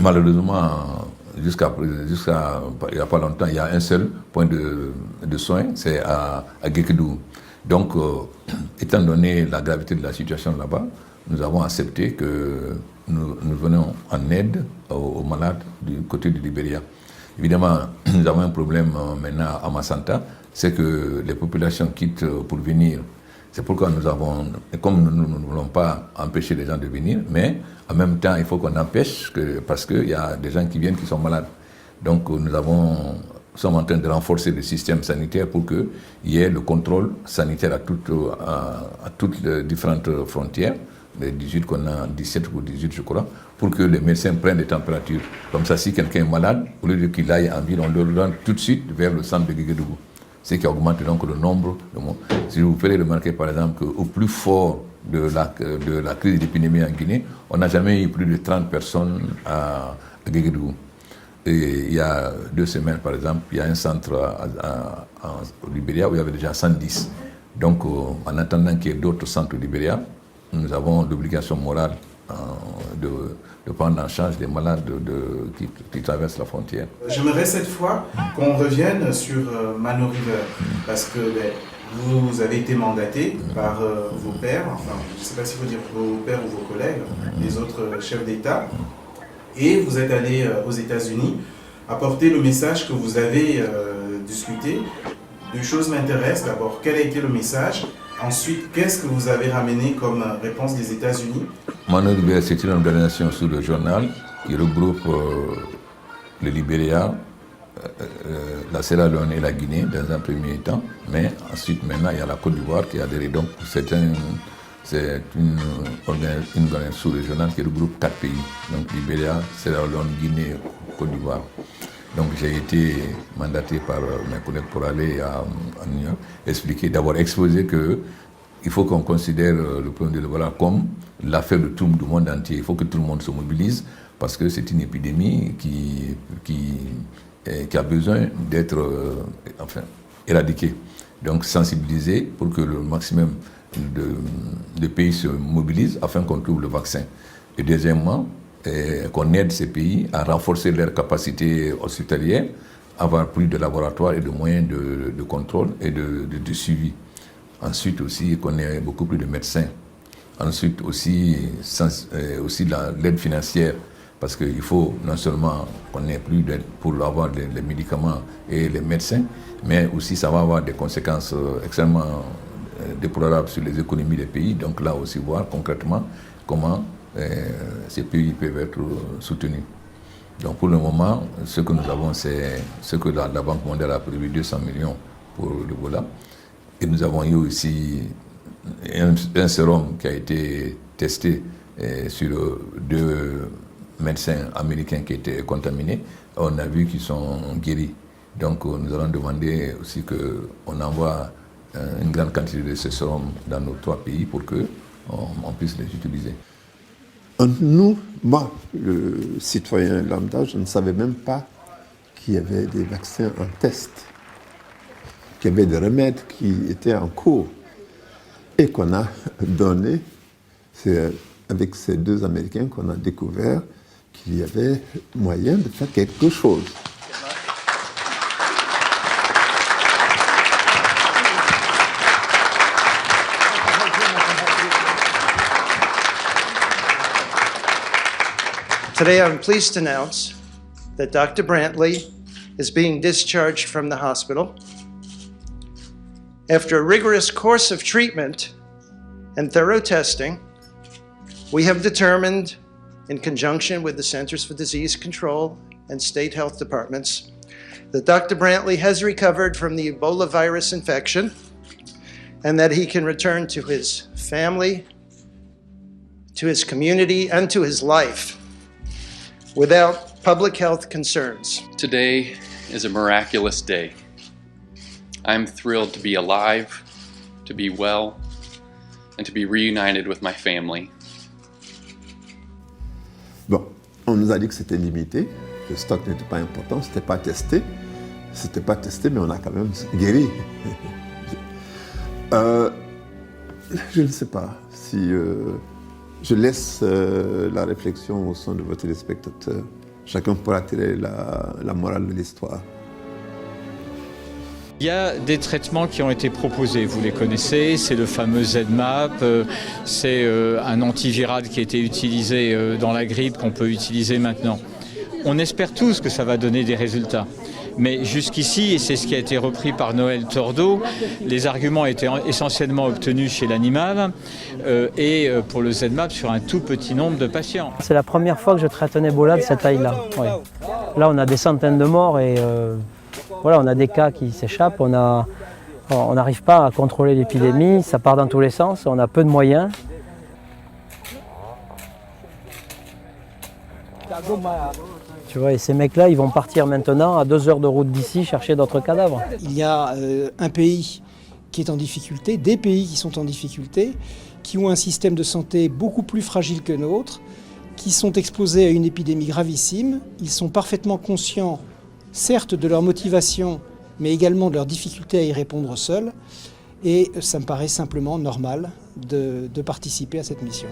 Malheureusement, jusqu'à il n'y a pas longtemps, il y a un seul point de soins, c'est à Guékédou. Donc, étant donné la gravité de la situation là-bas, nous avons accepté que nous venons en aide aux malades du côté du Libéria. Évidemment, nous avons un problème maintenant à Massanta, c'est que les populations quittent pour venir. C'est pourquoi nous avons, comme nous ne voulons pas empêcher les gens de venir, mais en même temps, il faut qu'on empêche, parce qu'il y a des gens qui viennent qui sont malades. Donc nous sommes en train de renforcer le système sanitaire pour qu'il y ait le contrôle sanitaire à toutes les différentes frontières, les 18 qu'on a, 17 ou 18 je crois, pour que les médecins prennent les températures. Comme ça, si quelqu'un est malade, au lieu qu'il aille en ville, on le rend tout de suite vers le centre de Guéguédougou. Ce qui augmente donc le nombre de morts. Si vous pouvez remarquer par exemple qu'au plus fort de la crise d'épidémie en Guinée, on n'a jamais eu plus de 30 personnes à Guéguédougou. Et il y a 2 semaines par exemple, il y a un centre au Libéria où il y avait déjà 110. Donc en attendant qu'il y ait d'autres centres au Libéria, nous avons l'obligation morale de prendre en charge des malades qui traversent la frontière. J'aimerais cette fois qu'on revienne sur Mano River, parce que vous avez été mandaté par vos pairs, enfin je ne sais pas si vous dire vos pairs ou vos collègues, les autres chefs d'État, et vous êtes allé aux États-Unis apporter le message que vous avez discuté. 2 choses m'intéressent. D'abord, quel a été le message ? Ensuite, qu'est-ce que vous avez ramené comme réponse des États-Unis ? Mano River, c'est une organisation sous le journal qui regroupe le Libéria, la Sierra Leone et la Guinée dans un premier temps, mais ensuite maintenant il y a la Côte d'Ivoire qui a adhéré. Donc c'est une organisation sous-régionale qui regroupe 4 pays, donc Libéria, Sierra Leone, Guinée, Côte d'Ivoire. Donc j'ai été mandaté par mes collègues pour aller à New York, exposer qu'il faut qu'on considère le problème de l'Ebola comme l'affaire de tout le monde entier. Il faut que tout le monde se mobilise parce que c'est une épidémie qui a besoin d'être éradiquée. Donc sensibiliser pour que le maximum de pays se mobilisent afin qu'on trouve le vaccin. Et deuxièmement, qu'on aide ces pays à renforcer leur capacité hospitalière, avoir plus de laboratoires et de moyens de contrôle et de suivi. Ensuite aussi, qu'on ait beaucoup plus de médecins. Ensuite aussi l'aide financière, parce qu'il faut non seulement qu'on ait plus d'aide pour avoir les médicaments et les médecins, mais aussi ça va avoir des conséquences extrêmement déplorables sur les économies des pays. Donc là aussi, voir concrètement comment ces pays peuvent être soutenus. Donc pour le moment, ce que nous avons, c'est ce que la Banque mondiale a prévu, 200 millions pour l'Ebola. Et nous avons eu aussi un sérum qui a été testé sur 2 médecins américains qui étaient contaminés. On a vu qu'ils sont guéris. Donc nous allons demander aussi qu'on envoie une grande quantité de ce sérum dans nos 3 pays pour qu'on puisse les utiliser. Nous, moi, le citoyen lambda, je ne savais même pas qu'il y avait des vaccins en test qu'il y avait des remèdes qui étaient en cours et qu'on a donné. C'est avec ces deux Américains qu'on a découvert qu'il y avait moyen de faire quelque chose. Today, I'm pleased to announce that Dr. Brantley is being discharged from the hospital. After a rigorous course of treatment and thorough testing, we have determined, in conjunction with the Centers for Disease Control and state health departments, that Dr. Brantley has recovered from the Ebola virus infection and that he can return to his family, to his community, and to his life without public health concerns. Today is a miraculous day. I'm thrilled to be alive, to be well, and to be reunited with my family. Bon, on nous a dit que c'était limité, que le stock n'était pas important, c'était pas testé. C'était pas testé, mais on a quand même guéri. Je ne sais pas si je laisse la réflexion au sein de vos téléspectateurs. Chacun pourra tirer la morale de l'histoire. Il y a des traitements qui ont été proposés, vous les connaissez, c'est le fameux ZMapp, c'est un antiviral qui a été utilisé dans la grippe qu'on peut utiliser maintenant. On espère tous que ça va donner des résultats. Mais jusqu'ici, et c'est ce qui a été repris par Noël Tordeau, les arguments étaient essentiellement obtenus chez l'animal et pour le ZMapp sur un tout petit nombre de patients. C'est la première fois que je traite un Ebola de cette taille-là. Ouais. Là, on a des centaines de morts et voilà, on a des cas qui s'échappent. On n'arrive pas à contrôler l'épidémie, ça part dans tous les sens, on a peu de moyens. Tu vois, et ces mecs-là, ils vont partir maintenant à 2 heures de route d'ici chercher d'autres cadavres. Il y a un pays qui est en difficulté, des pays qui sont en difficulté, qui ont un système de santé beaucoup plus fragile que nôtre, qui sont exposés à une épidémie gravissime. Ils sont parfaitement conscients, certes, de leur motivation, mais également de leur difficulté à y répondre seuls. Et ça me paraît simplement normal de participer à cette mission.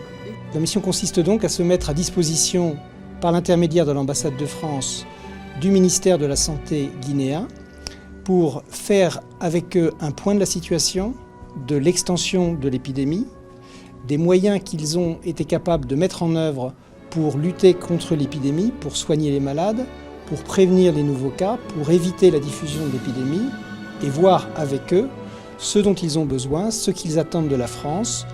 La mission consiste donc à se mettre à disposition par l'intermédiaire de l'ambassade de France, du ministère de la Santé guinéen, pour faire avec eux un point de la situation, de l'extension de l'épidémie, des moyens qu'ils ont été capables de mettre en œuvre pour lutter contre l'épidémie, pour soigner les malades, pour prévenir les nouveaux cas, pour éviter la diffusion de l'épidémie, et voir avec eux ce dont ils ont besoin, ce qu'ils attendent de la France,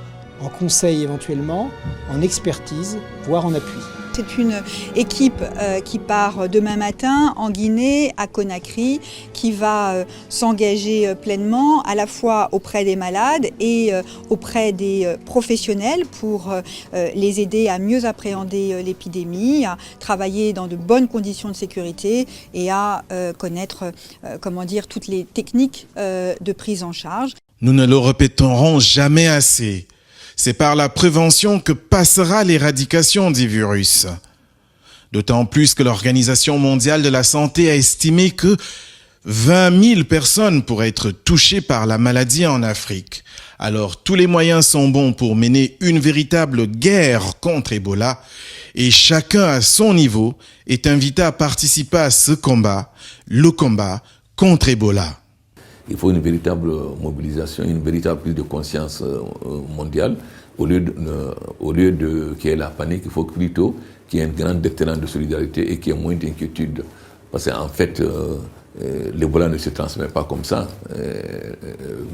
en conseil éventuellement, en expertise, voire en appui. C'est une équipe qui part demain matin en Guinée, à Conakry, qui va s'engager pleinement à la fois auprès des malades et auprès des professionnels pour les aider à mieux appréhender l'épidémie, à travailler dans de bonnes conditions de sécurité et à connaître toutes les techniques de prise en charge. Nous ne le répéterons jamais assez. C'est par la prévention que passera l'éradication du virus. D'autant plus que l'Organisation mondiale de la santé a estimé que 20 000 personnes pourraient être touchées par la maladie en Afrique. Alors tous les moyens sont bons pour mener une véritable guerre contre Ebola et chacun à son niveau est invité à participer à ce combat, le combat contre Ebola. Il faut une véritable mobilisation, une véritable prise de conscience mondiale. Au lieu de qu'il y ait la panique, il faut plutôt qu'il y ait un grand déterrent de solidarité et qu'il y ait moins d'inquiétude. Parce qu'en fait, l'Ebola ne se transmet pas comme ça.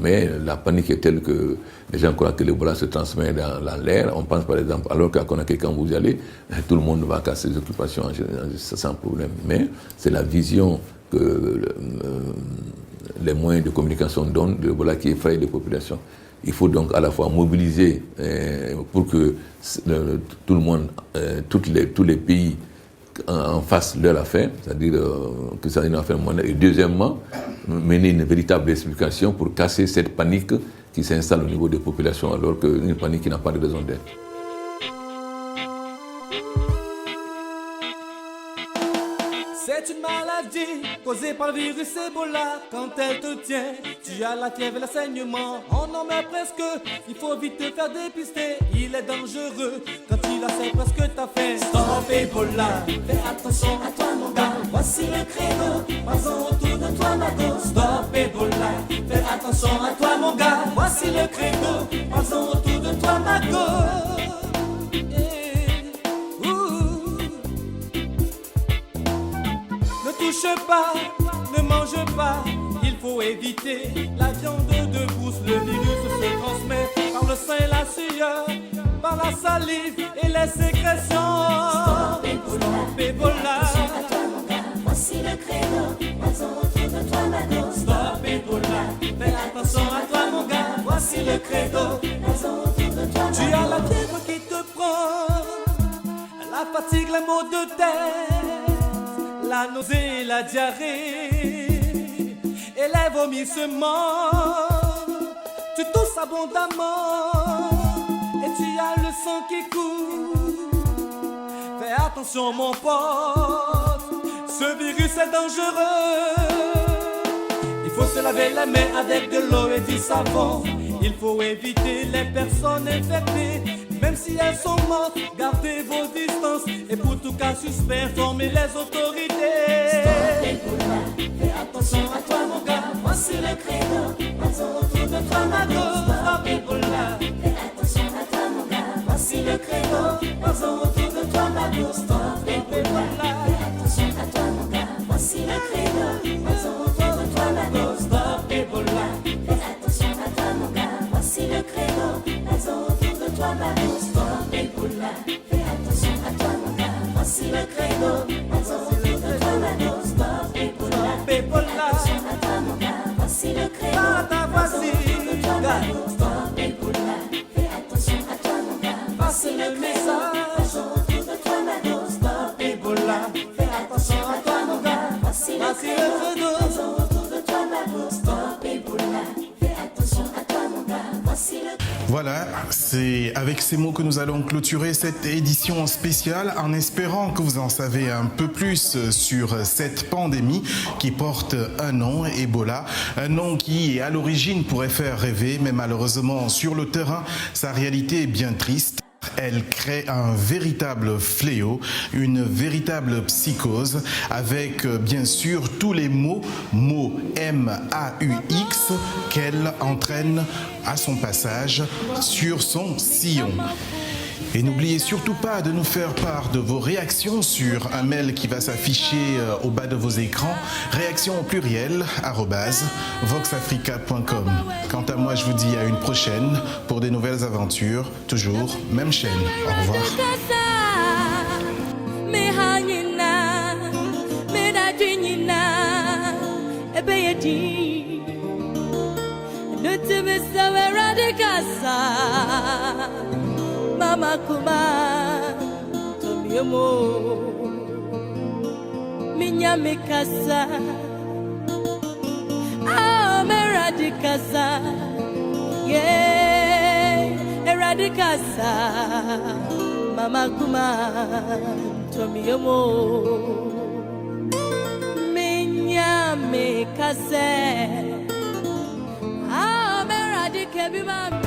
Mais la panique est telle que les gens croient que l'Ebola se transmet dans l'air. On pense par exemple, alors qu'à Conakry, quand vous y allez, tout le monde va casser ses occupations sans problème. Mais c'est la vision que les moyens de communication donnent de l'Ebola qui effraie les populations. Il faut donc à la fois mobiliser pour que tout le monde, tous les pays en fassent leur affaire, c'est-à-dire que ça soit une affaire mondiale. Et deuxièmement, mener une véritable explication pour casser cette panique qui s'installe au niveau des populations, alors qu'une panique qui n'a pas de raison d'être. C'est une maladie causée par le virus Ebola. Quand elle te tient, tu as la fièvre et le saignement. On en meurt presque, il faut vite te faire dépister. Il est dangereux quand il a c'est presque ta faim. Stop Ebola, fais attention à toi mon gars. Voici le créneau, passons autour de toi ma go. Stop Ebola, fais attention à toi mon gars. Voici le créneau, passons autour de toi ma go. Ne touche pas, ne mange pas, il faut éviter la viande de brousse. Le virus se transmet par le sang et la sueur, par la salive et les sécrétions. Stop Ebola, attention à toi mon gars, voici le créneau, passons autour de toi ma go. Stop Ebola, fais attention à toi mon gars, voici le credo, passons autour de toi ma go. Tu as la fièvre qui te prend, la fatigue, les maux de tête, la nausée, la diarrhée et les vomissements. Tu tousses abondamment et tu as le sang qui coule. Fais attention mon pote, ce virus est dangereux. Il faut se laver les mains avec de l'eau et du savon. Il faut éviter les personnes infectées. Même si elles sont mortes, gardez vos distances. Et pour tout cas suspect, informez les autorités. Stop Ebola, fais attention à toi mon gars. Voici le credo, passons autour de toi ma go. Stop Ebola, fais attention à toi mon gars. Voici le credo, passons autour de toi ma go. Stop Ebola, fais attention à toi mon gars. Voici le credo, passons autour de toi ma go. Stop Ebola, fais attention à toi mon gars. Voici le credo, passons autour de toi ma go. Stop Ebola, fais attention à toi mon gars. Voici le credo, passons autour de toi ma go. Stop Ebola, fais attention à toi mon gars. Voici le credo, passons autour de toi ma go. Stop Ebola, fais attention à toi mon gars. Voici le message, passons autour de toi ma go. Stop Ebola, fais attention à toi mon gars. Voici le credo, passons autour de toi ma go. Stop Ebola, fais attention à toi mon gars. Voici le. Voilà, c'est avec ces mots que nous allons clôturer cette édition spéciale en espérant que vous en savez un peu plus sur cette pandémie qui porte un nom, Ebola, un nom qui à l'origine pourrait faire rêver, mais malheureusement sur le terrain, sa réalité est bien triste. Elle crée un véritable fléau, une véritable psychose, avec bien sûr tous les mots MAUX qu'elle entraîne à son passage sur son sillon. Et n'oubliez surtout pas de nous faire part de vos réactions sur un mail qui va s'afficher au bas de vos écrans, réaction au pluriel @voxafrica.com. Quant à moi, je vous dis à une prochaine pour des nouvelles aventures, toujours même chaîne. Au revoir. Mama kuma tomiomo minya mikasa meradikasa yeah eradikasa mama kuma tomiomo minya mikasa meradikebi mama